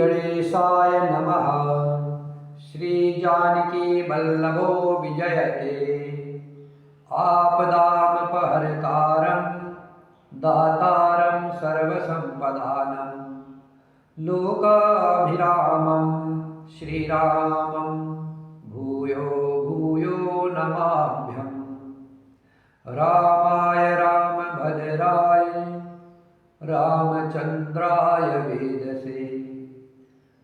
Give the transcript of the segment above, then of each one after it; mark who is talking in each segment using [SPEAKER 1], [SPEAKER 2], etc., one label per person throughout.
[SPEAKER 1] गणेशाय नमः। श्री जानकी वल्लभो विजयते आपदामपहर्तारं दातारं सर्वसम्पदानं लोकाभिरामं श्रीरामं भूयो भूयो नमाम्यहम्। रामाय रामभद्राय रामचन्द्राय वेदसे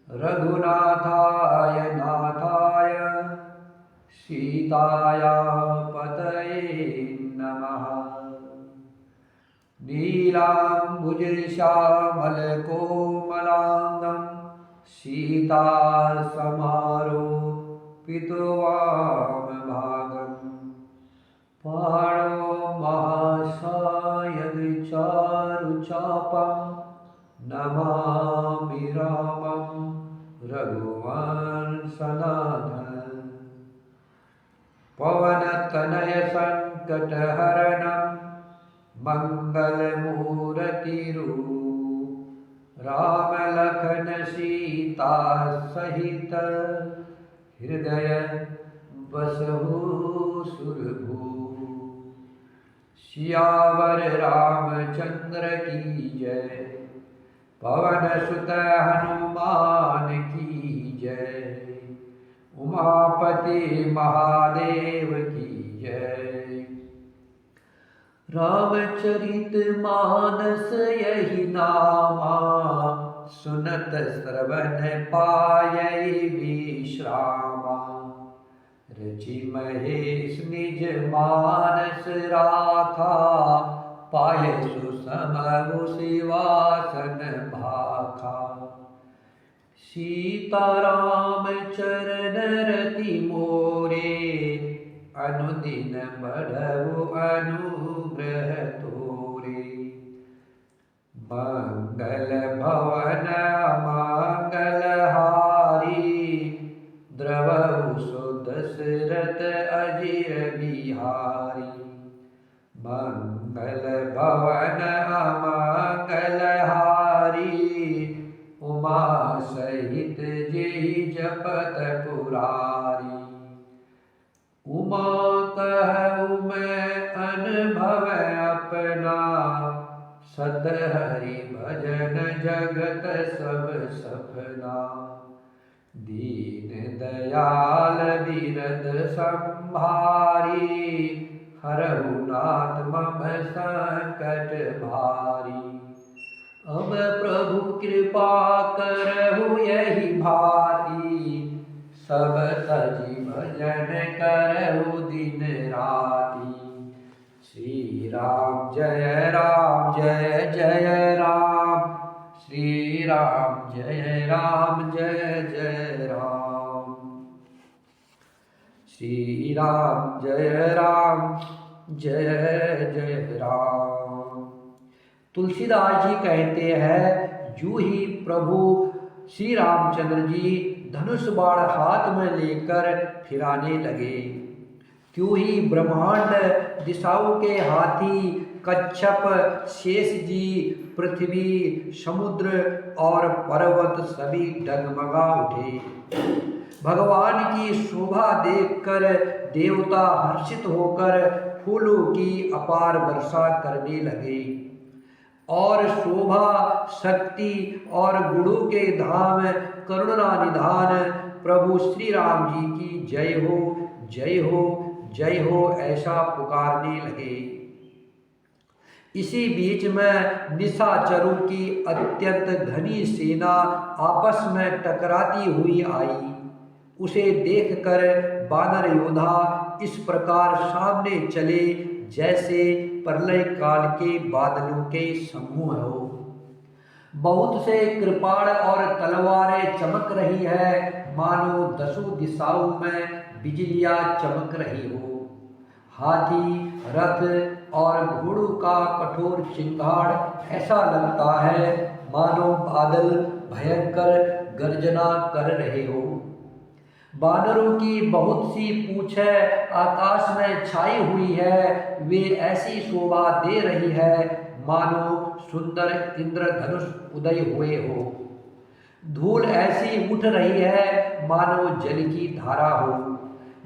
[SPEAKER 1] रघुनाथाय नाथाय सीताया पतये नमः। नीलाम्बुजश्यामलकोमलाङ्गं सीतासमारोपितवामभागम् पाणो महासायकचारुचापं नमामि रामं रघुवंशनाथं। पवनतनयसङ्कटहरणं मङ्गलमूर्तिरूपं रामलखन सीता सहित हृदय बसहु सुरभूप। सियावर रामचंद्र की जय, पवन सुत हनुमान की जय, उमापति महादेव की जय। रामचरित मानस यही नामा, सुनत श्रवण पायै विश्रामा। रचि महेश निज मानस राखा, पायै सुसमहु सिवासन भाखा। सीताराम चरण रति मोरे, अनुदिन बढ़उ अनुग्रह तोरे। मंगल भवन मंगलहारी, द्रवहु सो दशरथ अजिर बिहारी। मंगल भवन अमंगलहारी, उमा सहित जेहि जपत पुरारी। उमा कहु मैं अनुभव अपना, सत हरि भजन जगत सब सपना। दीन दयाल विरद संभारी, हरहु नाथ मम संकट भारी। अब प्रभु कृपा करहु यही भाती, सब तजि भजन करहु दिन राती। श्री राम जय जय राम, श्री राम जय जय राम। श्री राम जय जय राम। तुलसीदास जी कहते हैं, यूं ही प्रभु श्री रामचंद्र जी धनुष बाण हाथ में लेकर फिराने लगे, त्यों ही ब्रह्मांड दिशाओं के हाथी कच्छप शेष जी पृथ्वी समुद्र और पर्वत सभी डगमगा उठे। भगवान की शोभा देखकर देवता हर्षित होकर फूलों की अपार वर्षा करने लगे और शोभा शक्ति और गुणों के धाम करुणा निधान प्रभु श्री राम जी की जय हो जय हो जय हो ऐसा पुकारने लगे। इसी बीच में निशाचरों की अत्यंत घनी सेना आपस में टकराती हुई आई। उसे देखकर वानर योद्धा इस प्रकार सामने चले जैसे प्रलय काल के बादलों के समूह हो। बहुत से कृपाण और तलवारें चमक रही है, मानो दसों दिशाओं में बिजलियां चमक रही हो। हाथी रथ और घोड़ों का कठोर चिंगाड़ ऐसा लगता है मानो बादल भयंकर गर्जना कर रहे हो। बानरों की बहुत सी पूंछें आकाश में छाई हुई है, वे ऐसी शोभा दे रही है मानो सुंदर इंद्रधनुष उदय हुए हो। धूल ऐसी उठ रही है मानो जल की धारा हो।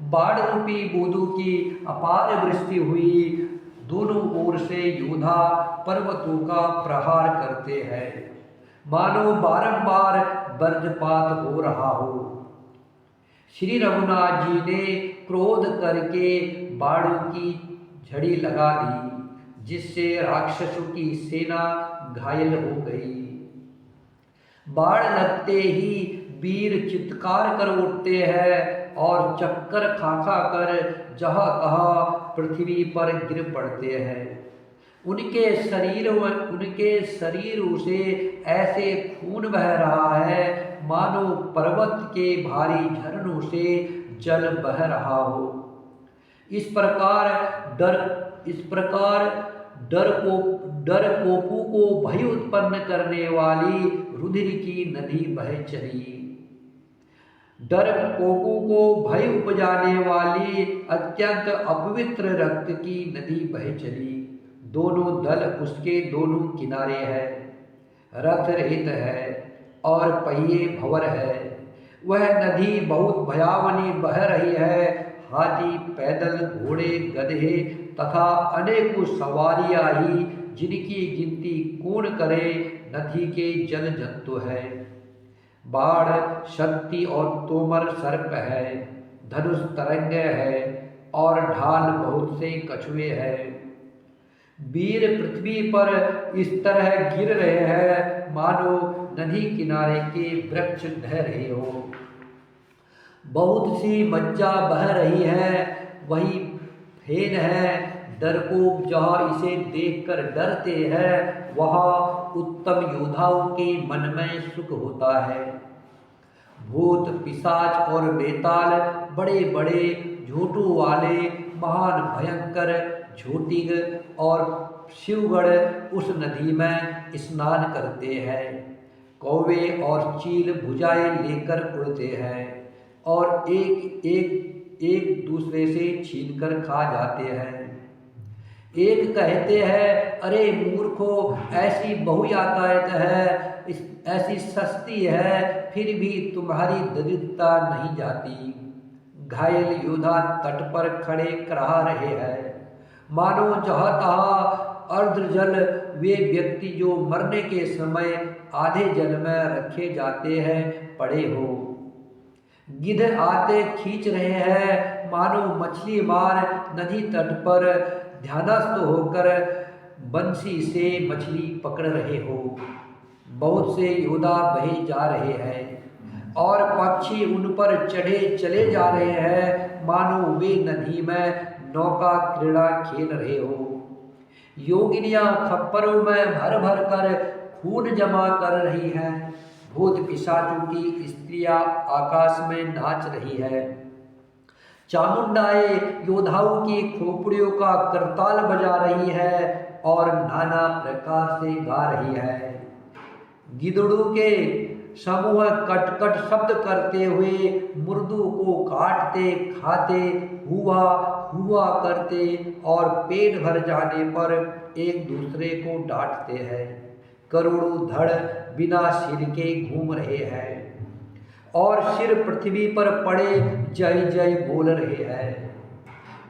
[SPEAKER 1] बाढ़ रूपी बूंदों की अपार वृष्टि हुई। दोनों ओर से योद्धा पर्वतों का प्रहार करते हैं, मानो बारंबार वज्रपात हो रहा हो। श्री रघुनाथ जी ने क्रोध करके बाणों की झड़ी लगा दी, जिससे राक्षसों की सेना घायल हो गई। बाण लगते ही वीर चित्कार कर उठते हैं और चक्कर खा खा कर जहाँ तहाँ पृथ्वी पर गिर पड़ते हैं। उनके शरीरों से ऐसे खून बह रहा है मानो पर्वत के भारी झरनों से जल बह रहा हो। इस प्रकार डरपोकों को भय उत्पन्न करने वाली रुधिर की नदी बह चली। डरपोकों को भय उपजाने वाली अत्यंत अपवित्र रक्त की नदी बह चली। दोनों दल उसके दोनों किनारे है, रथ रहित है और पहिए भंवर है। वह नदी बहुत भयावनी बह रही है। हाथी, पैदल, घोड़े, गधे तथा अनेकों सवारियां ही, जिनकी गिनती कौन करे, नदी के जल जंतु है। बाढ़ शक्ति और तोमर सर्प है, धनुष तरंग है और ढाल बहुत से कछुए हैं। वीर पृथ्वी पर इस तरह गिर रहे हैं मानो नदी किनारे के वृक्ष ढह रहे हो। बहुत सी मज्जा बह रही है, वही फेन है। डरपोक जहाँ इसे देखकर डरते हैं, वहाँ उत्तम योद्धाओं के मन में सुख होता है। भूत, पिशाच और बेताल, बड़े बड़े झोटों वाले, महान भयंकर झोटिग और शिवगढ़ उस नदी में स्नान करते हैं। कौवे और चील भुजाएं लेकर उड़ते हैं और एक दूसरे से छीनकर खा जाते हैं। एक कहते हैं, अरे मूर्खों, ऐसी बहुयातायत है, ऐसी सस्ती है, फिर भी तुम्हारी दरिद्रता नहीं जाती। घायल योद्धा तट पर खड़े कराह रहे हैं, मानो जहाँ तहाँ अर्धजल वे व्यक्ति जो मरने के समय आधे जल में रखे जाते हैं पड़े हो। गिद्ध आते खींच रहे हैं, मानो मछली मार नदी तट पर ध्यानस्थ होकर बंसी से मछली पकड़ रहे हो। बहुत से योद्धा बहे जा रहे हैं और पक्षी उन पर चढ़े चले जा रहे हैं, मानो वे नदी में नौका क्रीड़ा खेल रहे हो। योगिनियां खप्परों में भर भर कर खून जमा कर रही हैं। भूत पिशाचों की स्त्रियां आकाश में नाच रही है। चामुंडाएं योद्धाओं की खोपड़ियों का करताल बजा रही है और नाना प्रकार से गा रही है। गिद्धड़ों के समूह कटकट शब्द करते हुए मुर्दों को काटते खाते हुआ हुआ करते और पेट भर जाने पर एक दूसरे को डांटते हैं। करोड़ों धड़ बिना सिर के घूम रहे हैं और सिर पृथ्वी पर पड़े जय जय बोल रहे हैं।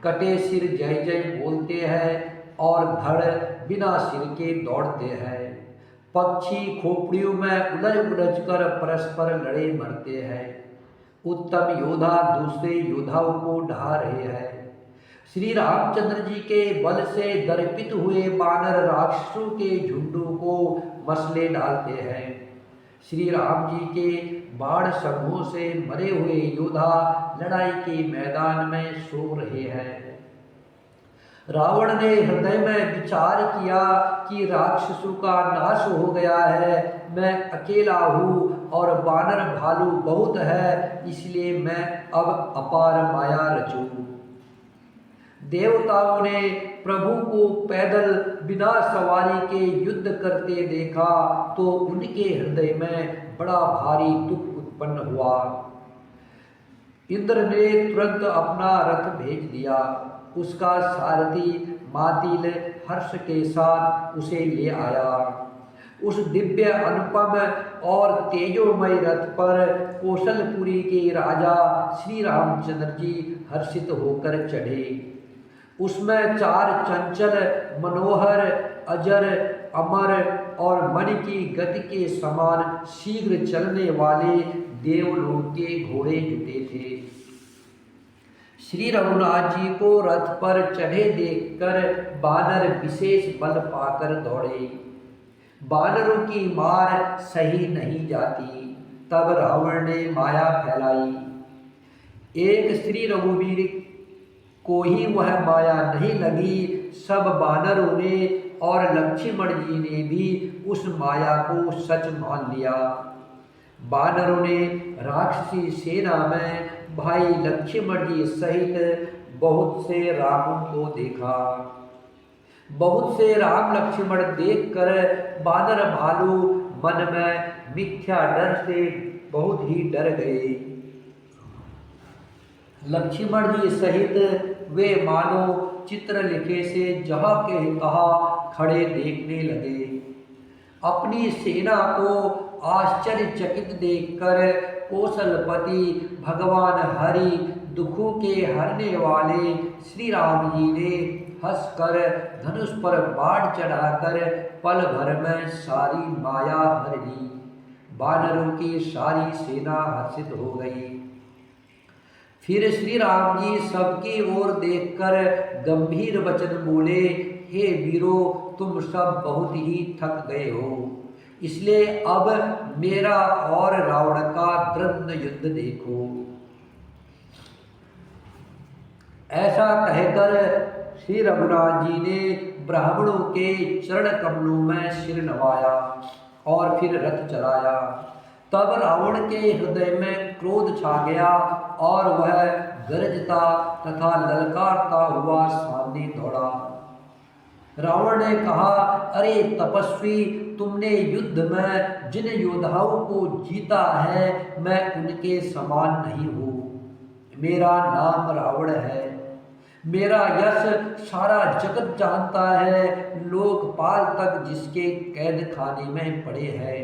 [SPEAKER 1] कटे सिर जय जय बोलते हैं और धड़ बिना सिर के दौड़ते हैं। पक्षी खोपड़ियों में उलझ उलझ कर परस्पर लड़े मरते हैं। उत्तम योद्धा दूसरे योद्धाओं को ढा रहे हैं। श्री रामचंद्र जी के बल से दर्पित हुए बानर राक्षसों के झुंडों को मसले डालते हैं। श्री राम जी के बाण समूह से मरे हुए योद्धा लड़ाई के मैदान में सो रहे हैं। रावण ने हृदय में विचार किया कि राक्षसों का नाश हो गया है, मैं अकेला हूँ और बानर भालू बहुत है, इसलिए मैं अब अपार माया रचूं। देवताओं ने प्रभु को पैदल बिना सवारी के युद्ध करते देखा तो उनके हृदय में बड़ा भारी दुख उत्पन्न हुआ। इंद्र ने तुरंत अपना रथ भेज दिया। उसका सारथी मातिल हर्ष के साथ उसे ले आया। उस दिव्य अनुपम और तेजोमय रथ पर कौशलपुरी के राजा श्री रामचंद्र जी हर्षित होकर चढ़े। उसमें 4 चंचल, मनोहर, अजर, अमर और मन की गति के समान शीघ्र चलने वाले देवलोक के घोड़े जुटे थे। श्री रघुनाथ जी को रथ पर चढ़े देखकर बानर विशेष बल पाकर दौड़े। बानरों की मार सही नहीं जाती। तब रावण ने माया फैलाई। एक श्री रघुवीर को ही वह माया नहीं लगी। सब बानरों ने और लक्ष्मण जी ने भी उस माया को सच मान लिया। बानरों ने राक्षसी सेना में भाई लक्ष्मण जी सहित बहुत से रामों को देखा। बहुत से राम लक्ष्मण देखकर बानर भालू मन में मिथ्या डर से बहुत ही डर गए। लक्ष्मण जी सहित वे मानो चित्रलेखे से जहाँ के तहाँ खड़े देखने लगे। अपनी सेना को आश्चर्यचकित देखकर कौशलपति भगवान हरि दुखों के हरने वाले श्री राम जी ने हंसकर धनुष पर बाण चढ़ाकर पल भर में सारी माया हर ली। बानरों की सारी सेना हर्षित हो गई। फिर श्री राम जी सबकी ओर देखकर गंभीर वचन बोले, हे वीरो, तुम सब बहुत ही थक गए हो, इसलिए अब मेरा और रावण का द्वंद्व युद्ध देखो। ऐसा कहकर श्री रघुनाथ जी ने ब्राह्मणों के चरण कमलों में सिर नवाया और फिर रथ चलाया। तब रावण के हृदय में क्रोध छा गया और वह गरजता तथा ललकारता हुआ सामने दौड़ा। रावण ने कहा, अरे तपस्वी, तुमने युद्ध में जिन योद्धाओं को जीता है मैं उनके समान नहीं हूँ। मेरा नाम रावण है। मेरा यश सारा जगत जानता है। लोकपाल तक जिसके कैद खाने में पड़े हैं।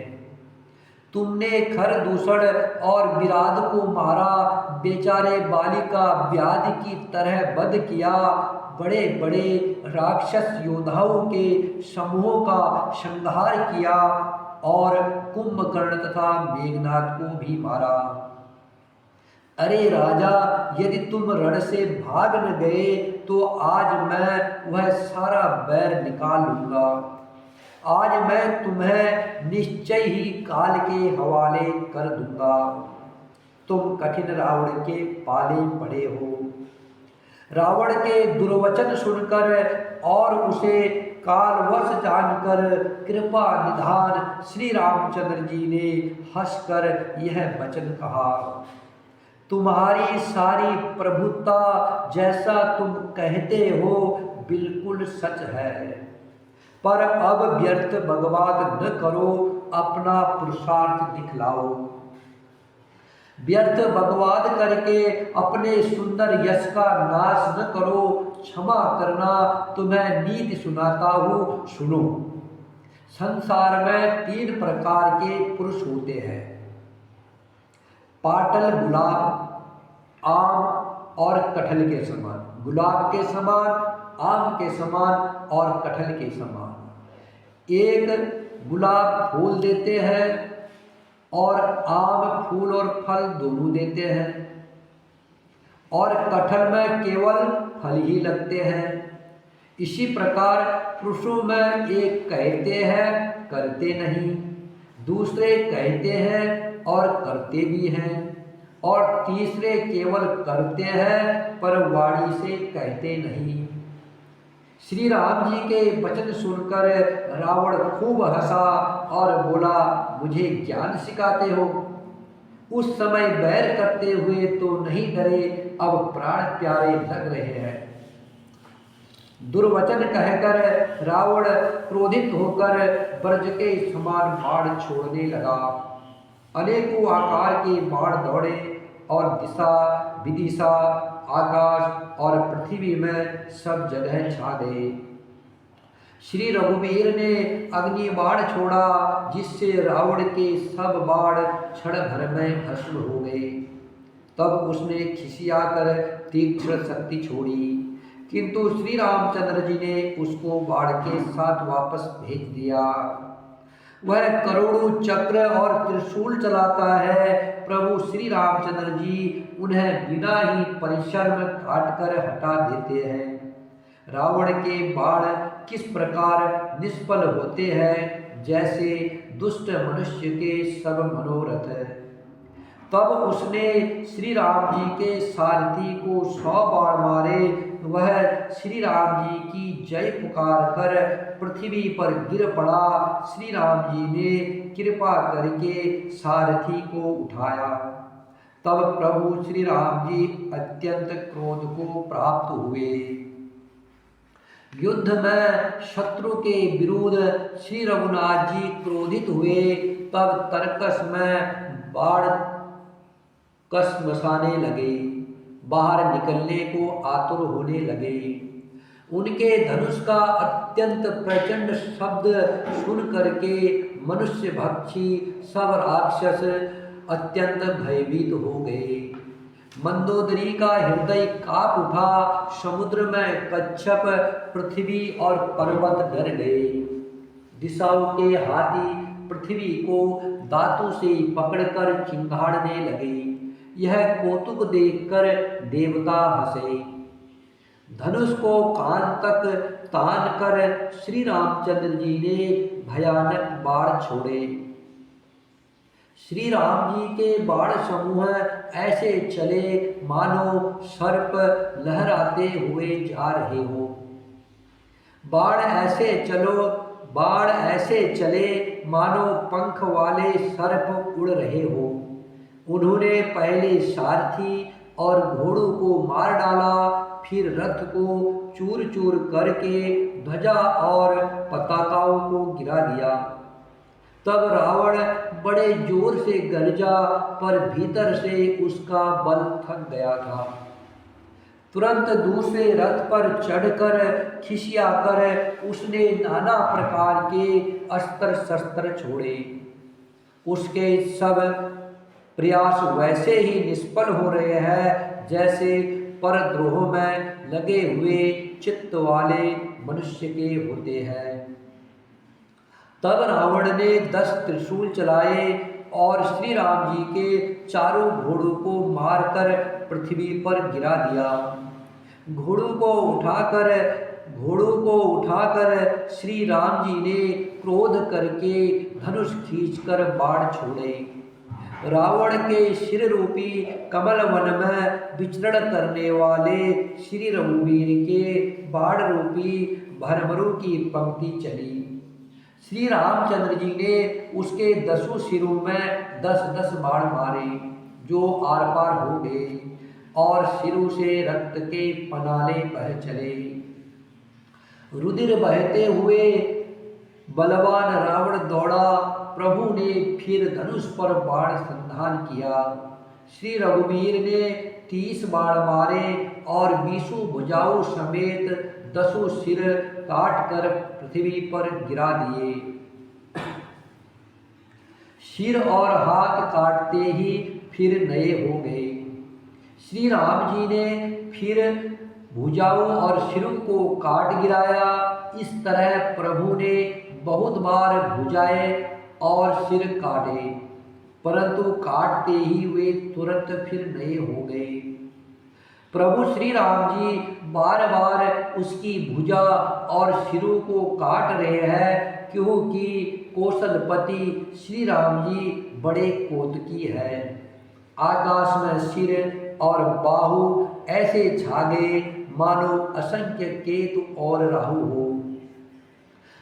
[SPEAKER 1] तुमने खरदूषण और विराध को मारा, बेचारे बालिका व्याधि की तरह वध किया। बड़े बड़े राक्षस योद्धाओं के समूहों का संहार किया और कुंभकर्ण तथा मेघनाथ को भी मारा। अरे राजा, यदि तुम रण से भाग न गए तो आज मैं वह सारा बैर निकाल लूंगा। आज मैं तुम्हें निश्चय ही काल के हवाले कर दूंगा। तुम कठिन रावण के पाले पड़े हो। रावण के दुर्वचन सुनकर और उसे कालवश जानकर कृपा निधान श्री रामचंद्र जी ने हंसकर यह वचन कहा, तुम्हारी सारी प्रभुता जैसा तुम कहते हो बिल्कुल सच है, पर अब व्यर्थ बकवाद न करो, अपना पुरुषार्थ दिखलाओ। व्यर्थ बकवाद करके अपने सुंदर यश का नाश न करो। क्षमा करना, तुम्हें नीति सुनाता हूँ, सुनो। संसार में 3 प्रकार के पुरुष होते हैं, पाटल, गुलाब, आम और कटहल के समान। गुलाब के समान, आम के समान और कटहल के समान। एक गुलाब फूल देते हैं और आम फूल और फल दोनों देते हैं, और कटहल में केवल फल ही लगते हैं। इसी प्रकार पुरुषों में एक कहते हैं करते नहीं, दूसरे कहते हैं और करते भी हैं, और तीसरे केवल करते हैं पर वाणी से कहते नहीं। श्री राम जी के वचन सुनकर रावण खूब हंसा और बोला, मुझे ज्ञान सिखाते हो। उस समय बैर करते हुए तो नहीं डरे, अब प्राण प्यारे लग रहे हैं। दुर्वचन कहकर रावण क्रोधित होकर ब्रज के समान बाण छोड़ने लगा। अनेकों आकार के बाण दौड़े और दिशा विदिशा, आकाश और पृथ्वी में सब जगह छा गए। श्री रघुवीर ने अग्नि बाण छोड़ा, जिससे रावण के सब बाण क्षण भर में भस्म हो गए। तब उसने खिसिया कर तीक्ष्ण शक्ति छोड़ी, किंतु श्री रामचंद्र जी ने उसको बाण के साथ वापस भेज दिया। वह करोड़ों चक्र और त्रिशूल चलाता है। प्रभु श्री रामचंद्र जी उन्हें बिना ही परिश्रम काट कर हटा देते हैं। रावण के बाण किस प्रकार निष्फल होते हैं, जैसे दुष्ट मनुष्य के सब मनोरथ। तब उसने श्री राम जी के सारथी को 100 बाण मारे। वह श्री राम जी की जय पुकार कर पृथ्वी पर गिर पड़ा। श्री राम जी ने कृपा करके सारथी को उठाया। तब प्रभु श्री राम जी अत्यंत क्रोध को प्राप्त हुए। युद्ध में शत्रु के विरुद्ध श्री रघुनाथ जी क्रोधित हुए। तब तरकस में बाण कस मसाने लगे, बाहर निकलने को आतुर होने लगे। उनके धनुष का अत्यंत प्रचंड शब्द सुन करके मनुष्य भक्षी सब राक्षस अत्यंत भयभीत हो गए। मंदोदरी का हृदय कांप उठा। समुद्र में कच्छप, पृथ्वी और पर्वत डर गए। दिशाओं के हाथी पृथ्वी को दांतों से पकड़कर चिंगाड़ने लगे। यह कौतुक देखकर देवता हंसे। धनुष को कान तक तान कर श्री रामचंद्र जी ने भयानक बाण छोड़े। श्री राम जी के बाण समूह ऐसे चले मानो सर्प लहराते हुए जा रहे हो। बाण ऐसे चले मानो पंख वाले सर्प उड़ रहे हो। उन्होंने पहले सारथी और घोड़ों को मार डाला, फिर रथ को चूर चूर करके ध्वजा और पताकाओं को गिरा दिया। तब रावण बड़े जोर से गरजा, पर भीतर से उसका बल थक गया था। तुरंत दूसरे रथ पर चढ़कर खिसियाकर उसने नाना प्रकार के अस्त्र शस्त्र छोड़े। उसके सब प्रयास वैसे ही निष्फल हो रहे हैं जैसे परद्रोह में लगे हुए चित्त वाले मनुष्य के होते हैं। तब रावण ने 10 त्रिशूल चलाए और श्री राम जी के चारों घोड़ों को मारकर पृथ्वी पर गिरा दिया। घोड़ों को उठाकर श्री राम जी ने क्रोध करके धनुष खींचकर बाण छोड़े। रावण के शिर रूपी कमल वन में विचरण करने वाले श्री रघुवीर के बाण रूपी भरमरों की पंक्ति चली। श्री रामचंद्र जी ने उसके 10 सिरों में 10-10 बाण मारे, जो आर पार हो गए और सिरों से रक्त के पनाले बह चले। रुधिर बहते हुए बलवान रावण दौड़ा। प्रभु ने फिर धनुष पर बाण संधान किया। श्री रघुवीर ने 30 बाण मारे और 20 भुजाओं समेत 10 सिर काट कर पृथ्वी पर गिरा दिए। सिर और हाथ काटते ही फिर नए हो गए। श्री राम जी ने फिर भुजाओं और सिरों को काट गिराया। इस तरह प्रभु ने बहुत बार भुजाएं और सिर काटे, परंतु काटते ही वे तुरंत फिर नए हो गए। प्रभु श्री राम जी बार बार उसकी भुजा और सिरों को काट रहे हैं, क्योंकि कौशलपति श्री राम जी बड़े कौतुकी है। आकाश में सिर और बाहु ऐसे छागे मानो असंख्य केतु और राहु हो।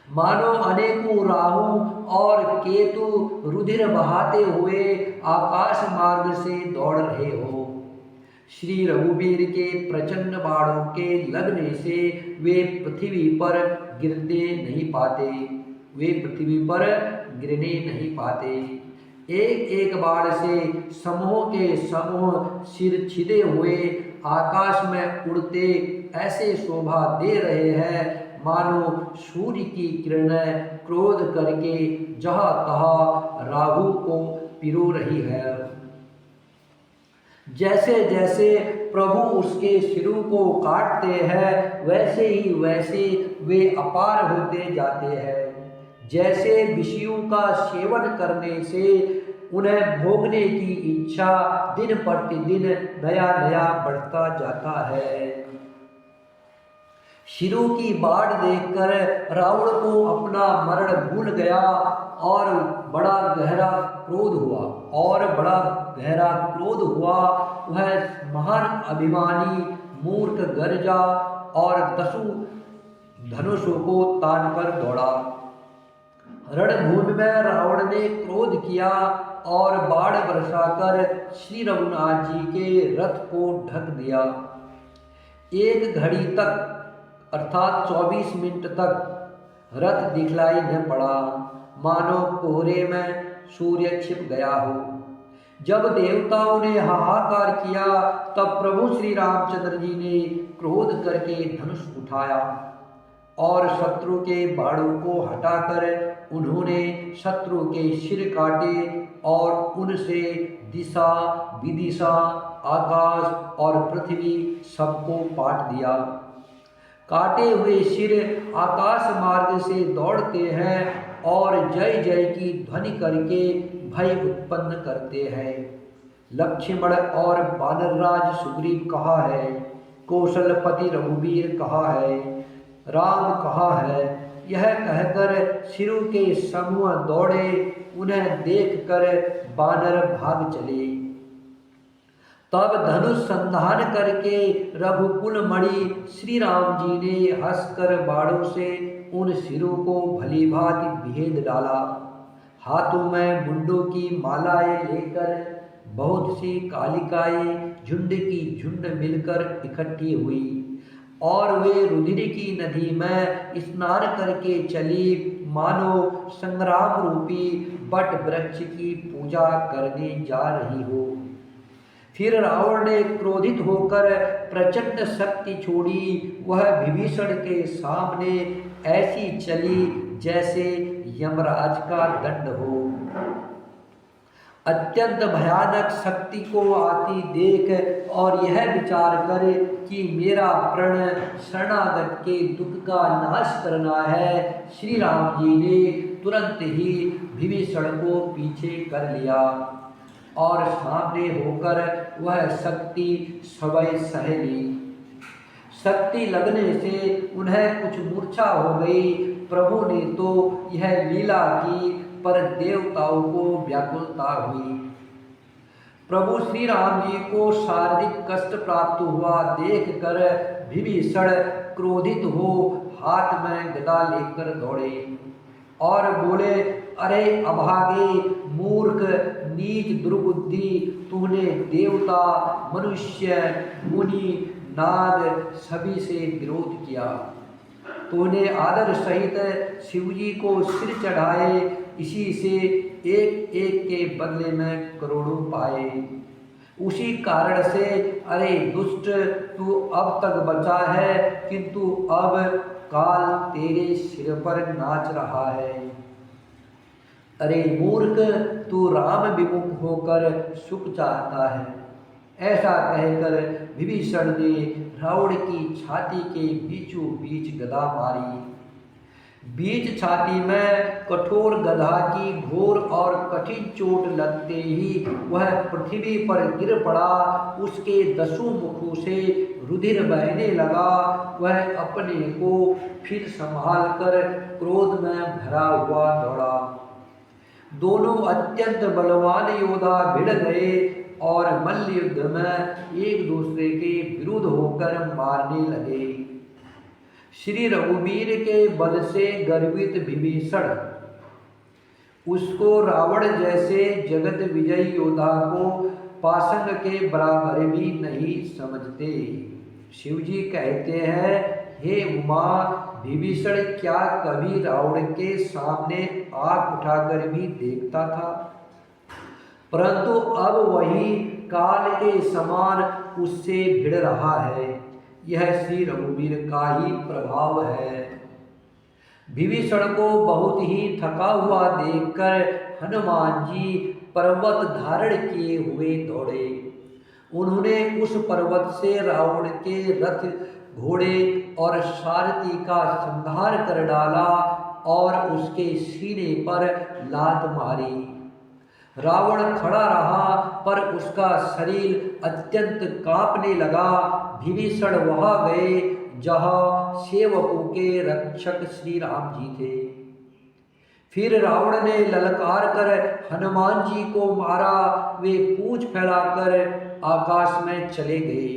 [SPEAKER 1] मानो अनेकों राहु और केतु रुधिर बहाते हुए आकाश मार्ग से दौड़ रहे हो। श्री रघुवीर के प्रचंड बाणों के लगने से वे पृथ्वी पर गिरने नहीं पाते। एक एक बाण से समूह के समूह सिर छिदे हुए आकाश में उड़ते ऐसे शोभा दे रहे हैं मानो सूर्य की किरणें क्रोध करके जहाँ तहाँ राहु को पिरो रही है। जैसे जैसे प्रभु उसके सिरों को काटते हैं वैसे ही वैसे वे अपार होते जाते हैं। जैसे विषयों का सेवन करने से उन्हें भोगने की इच्छा दिन प्रतिदिन नया नया बढ़ता जाता है। शिरों की बाढ़ देखकर रावण को अपना मरण भूल गया और बड़ा गहरा क्रोध हुआ। वह महान अभिमानी मूर्ख गर्जा और 10 धनुषों को तान कर दौड़ा। रणभूमि में रावण ने क्रोध किया और बाण बरसाकर श्री रघुनाथ जी के रथ को ढक दिया। एक घड़ी तक अर्थात 24 मिनट तक रथ दिखलाई न पड़ा, मानो कोहरे में सूर्य छिप गया हो। जब देवताओं ने हाहाकार किया तब प्रभु श्री रामचंद्र जी ने क्रोध करके धनुष उठाया और शत्रु के बाणों को हटाकर उन्होंने शत्रु के सिर काटे और उनसे दिशा विदिशा आकाश और पृथ्वी सबको पाट दिया। काटे हुए सिर आकाश मार्ग से दौड़ते हैं और जय जय की ध्वनि करके भय उत्पन्न करते हैं। लक्ष्मण और वानरराज सुग्रीव कहाँ है, कौशलपति रघुवीर कहाँ है, राम कहाँ है, यह कहकर सिरों के समूह दौड़े। उन्हें देखकर वानर भाग चले। तब धनुष संधान करके रघुकुल मणि श्री राम जी ने हंसकर बाणों से उन सिरों को भली भांति भेद डाला। हाथों में मुंडों की मालाएं लेकर बहुत सी कालिकाएं झुंड की झुंड मिलकर इकट्ठी हुई और वे रुधिर की नदी में स्नान करके चली, मानो संग्राम रूपी बट वृक्ष की पूजा करने जा रही हो। फिर रावण ने क्रोधित होकर प्रचंड शक्ति छोड़ी। वह विभीषण के सामने ऐसी चली जैसे यमराज का दंड हो। अत्यंत भयानक शक्ति को आती देख और यह विचार करे कि मेरा प्रण शरणागत के दुख का नाश करना है, श्री राम जी ने तुरंत ही विभीषण को पीछे कर लिया और सामने होकर वह शक्ति स्वयं सह ली। शक्ति लगने से उन्हें कुछ मूर्छा हो गई। प्रभु ने तो यह लीला की, पर देवताओं को व्याकुलता हुई। प्रभु श्री राम जी को शारीरिक कष्ट प्राप्त हुआ देखकर विभीषण क्रोधित हो हाथ में गदा लेकर दौड़े और बोले, अरे अभागे मूर्ख नीच दुर्बुद्धि, तूने देवता मनुष्य मुनि नाग सभी से विरोध किया। तूने आदर सहित शिवजी को सिर चढ़ाए, इसी से एक एक के बदले में करोड़ों पाए। उसी कारण से अरे दुष्ट, तू अब तक बचा है, किंतु अब काल तेरे सिर पर नाच रहा है। अरे मूर्ख, तू राम विमुख होकर सुख चाहता है। ऐसा कहकर विभीषण ने रावण की छाती के बीचों बीच गदा मारी। बीच छाती में कठोर गदा की घोर और कठिन चोट लगते ही वह पृथ्वी पर गिर पड़ा। उसके 10 मुखों से रुधिर बहने लगा। वह अपने को फिर संभाल कर क्रोध में भरा हुआ दौड़ा। दोनों अत्यंत बलवान योद्धा भिड़ गए और मल्ल युद्ध में एक दूसरे के विरुद्ध होकर मारने लगे। श्री रघुवीर के बल से गर्वित विभीषण उसको रावण जैसे जगत विजयी योद्धा को पाषंड के बराबर भी नहीं समझते। शिवजी कहते हैं, हे उमा, विभीषण क्या कभी रावण के सामने आंख उठाकर भी देखता था? परंतु अब वही काल के समान उससे भिड़ रहा है। यह श्री रघुवीर का ही प्रभाव है। विभीषण को बहुत ही थका हुआ देखकर हनुमान जी पर्वत धारण किए हुए दौड़े। उन्होंने उस पर्वत से रावण के रथ, घोड़े और सारथी का संहार कर डाला और उसके सीने पर लात मारी। रावण खड़ा रहा पर उसका शरीर अत्यंत कांपने लगा। विभीषण वहां गए जहां सेवकों के रक्षक श्री राम जी थे। फिर रावण ने ललकार कर हनुमान जी को मारा। वे पूंछ फैलाकर आकाश में चले गए।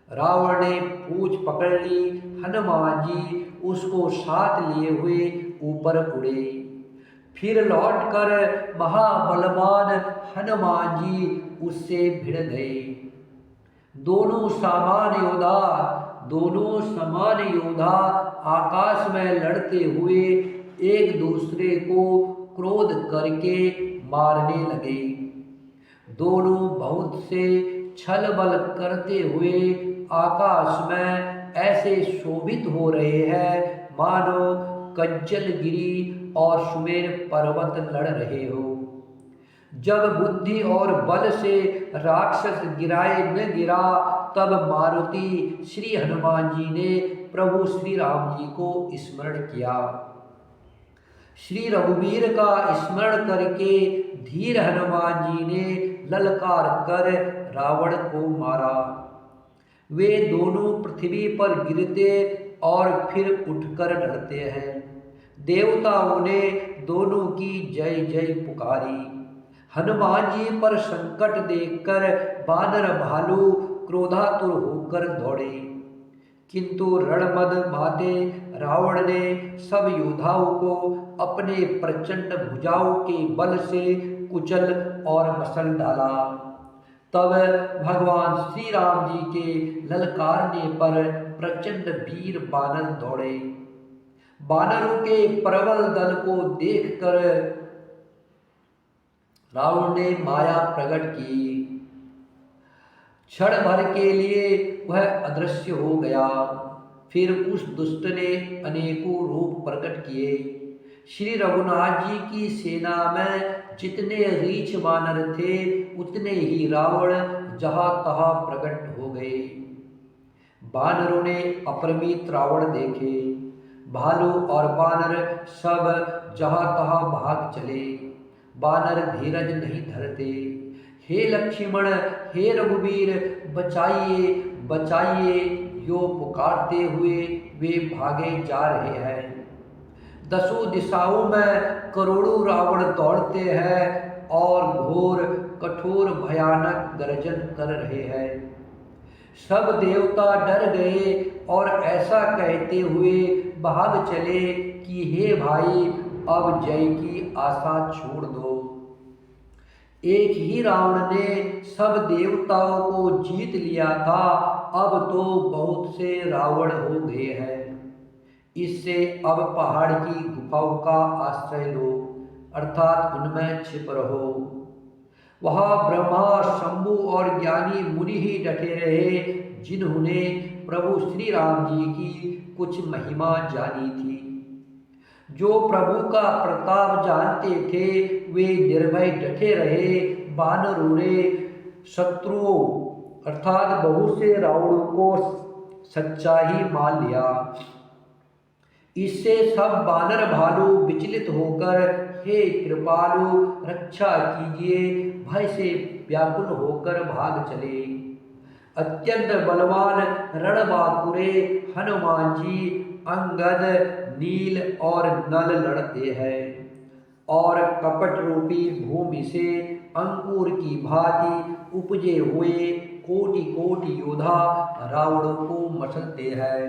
[SPEAKER 1] रावण ने पूंछ पकड़ ली। हनुमान जी उसको साथ लिए हुए ऊपर उड़े। फिर लौटकर महाबलवान हनुमान जी उससे भिड़ गए। दोनों समान योद्धा आकाश में लड़ते हुए एक दूसरे को क्रोध करके मारने लगे। दोनों बहुत से छल बल करते हुए आकाश में ऐसे शोभित हो रहे हैं मानो कज्जलगिरी और सुमेर पर्वत लड़ रहे हो। जब बुद्धि और बल से राक्षस गिराए न गिरा, तब मारुति श्री हनुमान जी ने प्रभु श्री राम जी को स्मरण किया। श्री रघुवीर का स्मरण करके धीर हनुमान जी ने ललकार कर रावण को मारा। वे दोनों पृथ्वी पर गिरते और फिर उठकर लड़ते हैं। देवताओं ने दोनों की जय जय पुकारी। हनुमान जी पर संकट देखकर वानर भालू क्रोधातुर होकर दौड़े, किंतु रणमद माते रावण ने सब योद्धाओं को अपने प्रचंड भुजाओं के बल से कुचल और मसल डाला। तब भगवान श्री राम जी के ललकारने पर प्रचंड वीर बानर दौड़े। बानरों के प्रबल दल को देखकर रावण ने माया प्रकट की। क्षण भर के लिए वह अदृश्य हो गया। फिर उस दुष्ट ने अनेकों रूप प्रकट किए। श्री रघुनाथ जी की सेना में जितने रीछ वानर थे, उतने ही रावण जहां तहां प्रकट हो गए। वानरों ने अपरिमित रावण देखे। भालू और वानर सब जहां तहां भाग चले। वानर धीरज नहीं धरते। हे लक्ष्मण, हे रघुवीर, बचाइए बचाइए यो पुकारते हुए वे भागे जा रहे हैं। दसों दिशाओं में करोड़ों रावण दौड़ते हैं और घोर कठोर भयानक गर्जन कर रहे हैं। सब देवता डर गए और ऐसा कहते हुए भाग चले कि हे भाई, अब जय की आशा छोड़ दो। एक ही रावण ने सब देवताओं को जीत लिया था, अब तो बहुत से रावण हो गए हैं। इससे अब पहाड़ की गुफाओं का आश्रय लो, अर्थात उनमें छिप रहो। वहां ब्रह्मा, शंभु और ज्ञानी मुनि ही डटे रहे, जिन्होंने प्रभु श्री राम जी की कुछ महिमा जानी थी। जो प्रभु का प्रताप जानते थे, वे निर्भय डटे रहे। वानरों ने शत्रुओं अर्थात बहुत से रावणों को सच्चा ही मान लिया। इससे सब वानर भालू विचलित होकर हे कृपालु रक्षा कीजिए, भय से व्याकुल होकर भाग चले। अत्यंत बलवान रणबांकुरे हनुमान जी अंगद, नील और नल लड़ते हैं और कपट रूपी भूमि से अंकुर की भांति उपजे हुए कोटि कोटि योद्धा रावणों को मसलते हैं।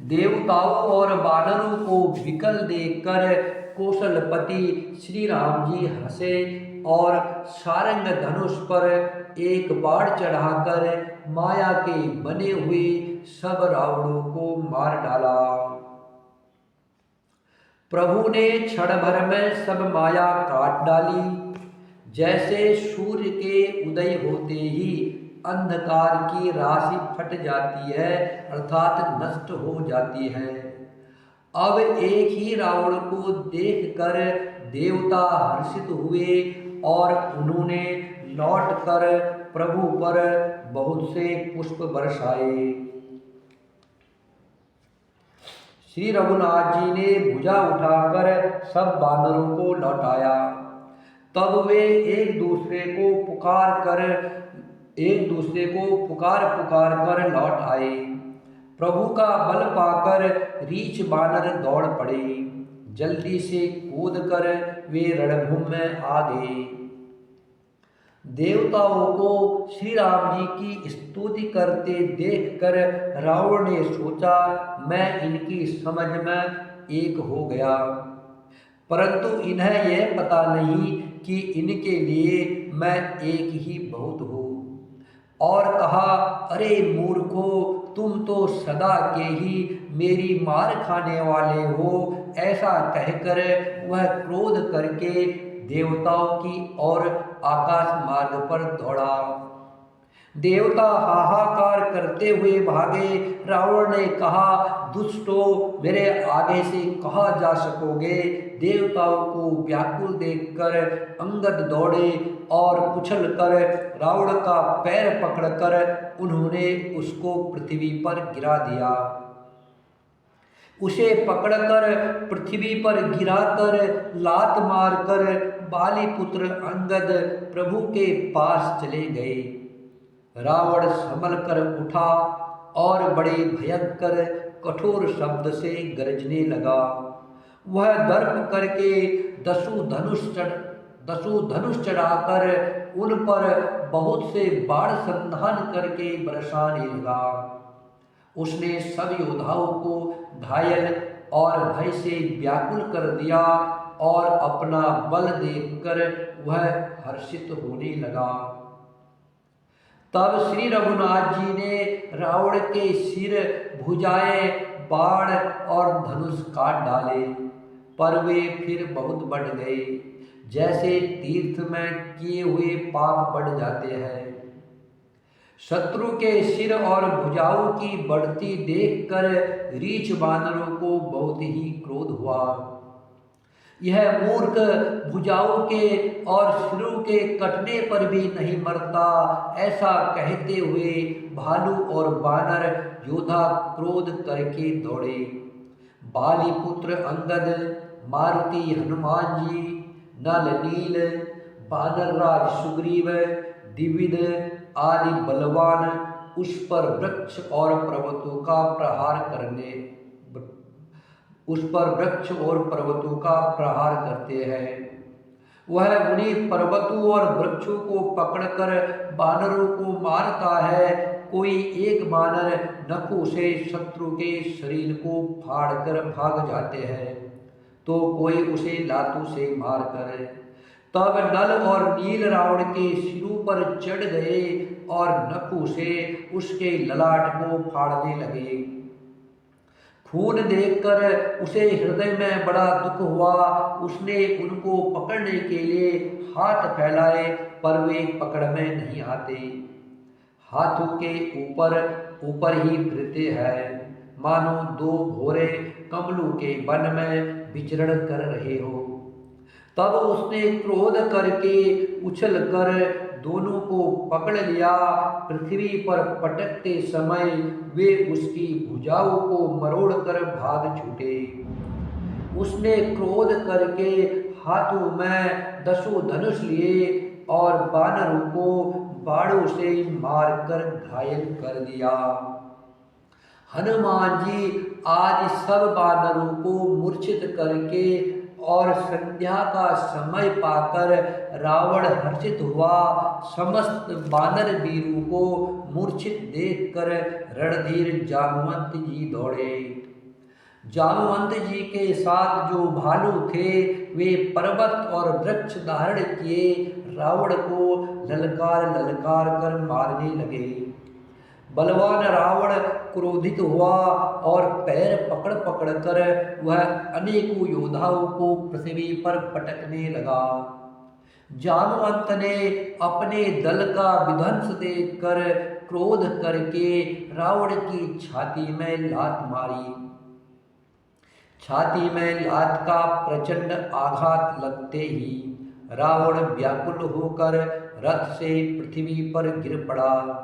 [SPEAKER 1] देवताओं और वानरों को विकल देखकर कौशलपति श्री राम जी हंसे और सारंग धनुष पर एक बाण चढ़ाकर माया के बने हुए सब रावणों को मार डाला। प्रभु ने क्षण भर में सब माया काट डाली। जैसे सूर्य के उदय होते ही अंधकार की राशि फट जाती है, अर्थात नष्ट हो जाती है। अब एक ही रावण को देखकर देवता हर्षित हुए और उन्होंने लौटकर प्रभु पर बहुत से पुष्प बरसाए। श्री रघुनाथ जी ने भुजा उठाकर सब बानरों को लौटाया। तब वे एक दूसरे को पुकार पुकार कर लौट आए। प्रभु का बल पाकर रीछ बानर दौड़ पड़े। जल्दी से कूद कर वे रणभूमि में आ गए। देवताओं को श्री राम जी की स्तुति करते देखकर रावण ने सोचा, मैं इनकी समझ में एक हो गया, परंतु इन्हें यह पता नहीं कि इनके लिए मैं एक ही बहुत हूँ। और कहा, अरे मूर्खो, तुम तो सदा के ही मेरी मार खाने वाले हो। ऐसा कहकर वह क्रोध करके देवताओं की ओर आकाश मार्ग पर दौड़ा। देवता हाहाकार करते हुए भागे। रावण ने कहा, दुष्टो, मेरे आगे से कहाँ जा सकोगे। देवताओं को व्याकुल देखकर अंगद दौड़े और उछलकर रावण का पैर पकड़कर उन्होंने उसको पृथ्वी पर गिरा दिया। उसे पकड़कर पृथ्वी पर गिराकर लात मारकर बालीपुत्र अंगद प्रभु के पास चले गए। रावण संभल कर उठा और बड़े भयंकर कठोर शब्द से गरजने लगा। वह दर्प करके दसों धनुष चढ़ाकर उन पर बहुत से बाण संधान करके बरसाने लगा। उसने सब योद्धाओं को घायल और भय से व्याकुल कर दिया और अपना बल देखकर वह हर्षित होने लगा। तब श्री रघुनाथ जी ने रावण के सिर, भुजाएं, बाण और धनुष काट डाले, पर वे फिर बहुत बढ़ गए, जैसे तीर्थ में किए हुए पाप बढ़ जाते हैं। शत्रु के सिर और भुजाओं की बढ़ती देखकर रीछ बानरों को बहुत ही क्रोध हुआ। यह मूर्ख भुजाओं के और सिरों के कटने पर भी नहीं मरता, ऐसा कहते हुए भालू और बानर योद्धा क्रोध करके दौड़े। बालीपुत्र अंगद, मारुति हनुमान जी, नल नील, बानरराज सुग्रीव, द्विविद आदि बलवान उस पर वृक्ष और पर्वतों का प्रहार करते हैं। वह उन्हीं पर्वतों और वृक्षों को पकड़कर बानरों को मारता है। कोई एक बानर नखों से शत्रु के शरीर को फाड़कर भाग जाते हैं, तो कोई उसे लातों से मारकर। तब नल और नील रावण के सिरों पर चढ़ गए और नखों से उसके ललाट को फाड़ने लगे। खून देखकर उसे हृदय में बड़ा दुख हुआ। उसने उनको पकड़ने के लिए हाथ फैलाए, पर वे पकड़ में नहीं आते। हाथों के ऊपर ही फिरते हैं, मानो दो घोड़े कमलों के वन में विचरण कर रहे हो। तब उसने क्रोध करके उछलकर दोनों को पकड़ लिया। पृथ्वी पर पटकते समय वे उसकी भुजाओं को मरोड़कर भाग छूटे। उसने क्रोध करके हाथों में दसों धनुष लिए और बानरों को बाणों से मारकर घायल कर दिया। हनुमान जी आज सब बानरों को मूर्छित करके और संध्या का समय पाकर रावण हर्षित हुआ। समस्त बानर वीरों को मूर्छित देखकर रणधीर जामवंत जी दौड़े। जामवंत जी के साथ जो भालू थे, वे पर्वत और वृक्ष धारण किए रावण को ललकार ललकार कर मारने लगे। बलवान रावण क्रोधित हुआ और पैर पकड़ पकड़ कर वह अनेकों योद्धाओं को पृथ्वी पर पटकने लगा। जामवंत ने अपने दल का विध्वंस देखकर क्रोध करके रावण की छाती में लात मारी। छाती में लात का प्रचंड आघात लगते ही रावण व्याकुल होकर रथ से पृथ्वी पर गिर पड़ा।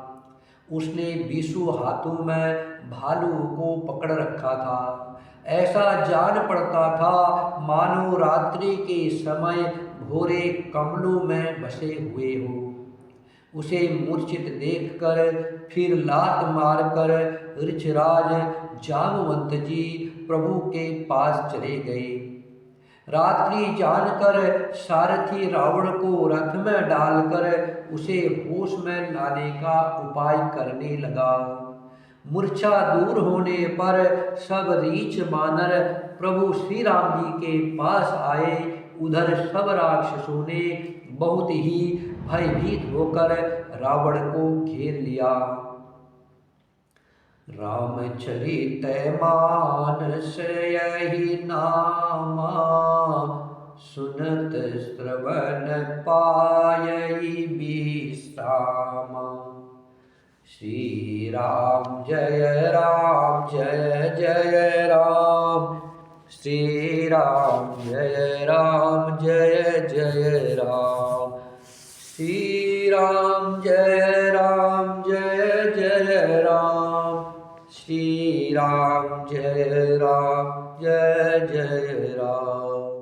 [SPEAKER 1] उसने 20 हाथों में भालू को पकड़ रखा था। ऐसा जान पड़ता था मानो रात्रि के समय भोरे कमलों में बसे हुए हो। उसे मूर्छित देखकर फिर लात मारकर ऋक्षराज जामवंत जी प्रभु के पास चले गए। रात्रि जानकर सारथी रावण को रथ में डालकर उसे होश में लाने का उपाय करने लगा। मूर्छा दूर होने पर सब रीछ बानर प्रभु श्री राम जी के पास आए। उधर सब राक्षसों ने बहुत ही भयभीत होकर रावण को घेर लिया। रामचरित मानस यही नामा, सुनत श्रवण पायई विश्रामा। श्री राम जय जय राम, श्री राम जय जय राम, श्री राम जय जय राम, श्री राम जय जय राम।